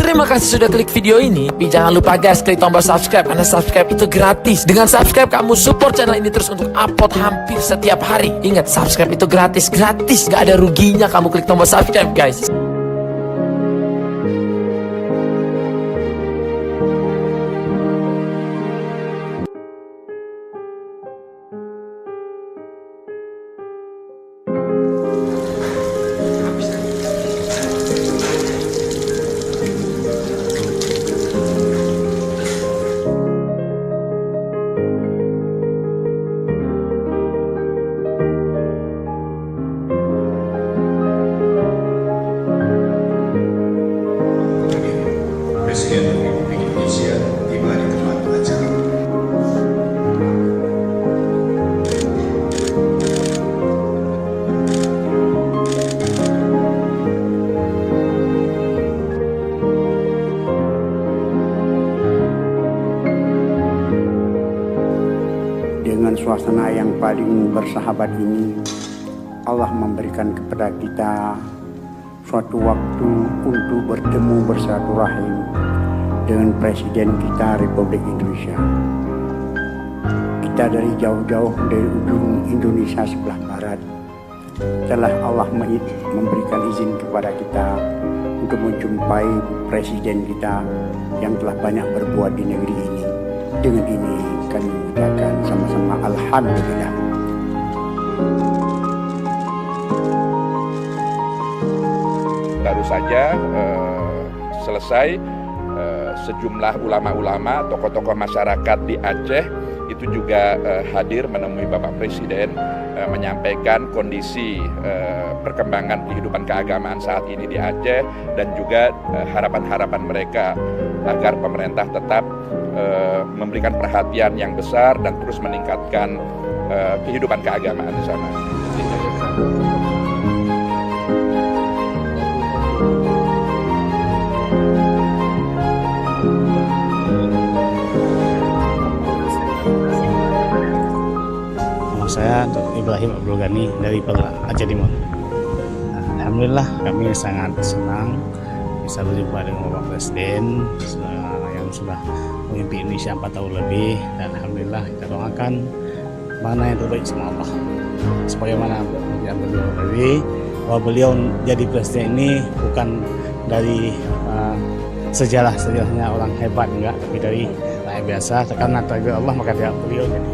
Terima kasih sudah klik video ini. Tapi jangan lupa guys, klik tombol subscribe, karena subscribe itu gratis. Dengan subscribe kamu support channel ini terus untuk upload hampir setiap hari. Ingat, subscribe itu gratis, gak ada ruginya kamu klik tombol subscribe guys. Presiden Republik Indonesia tiba di tempat acara. Dengan suasana yang paling bersahabat ini, Allah memberikan kepada kita suatu waktu untuk bertemu bersilaturahim dengan Presiden kita Republik Indonesia. Kita dari jauh-jauh dari ujung Indonesia sebelah barat, telah Allah memberikan izin kepada kita untuk menjumpai Presiden kita yang telah banyak berbuat di negeri ini. Dengan ini kami mengucapkan sama-sama Alhamdulillah. Baru saja selesai sejumlah ulama-ulama, tokoh-tokoh masyarakat di Aceh itu juga hadir menemui Bapak Presiden, menyampaikan kondisi perkembangan kehidupan keagamaan saat ini di Aceh dan juga harapan-harapan mereka agar pemerintah tetap memberikan perhatian yang besar dan terus meningkatkan kehidupan keagamaan di sana. Saya Ibrahim Abdul Ghani dari Aceh Timur. Alhamdulillah kami sangat senang bisa berjumpa dengan Bapak Presiden yang sudah memimpin Indonesia 4 tahun lebih, dan Alhamdulillah kita doakan mana yang terbaik sama Allah. Sebagaimana yang beliau tadi, bahwa beliau jadi presiden ini bukan dari sejarahnya orang hebat, enggak, tapi dari rakyat biasa. Karena takdir Allah maka beliau jadi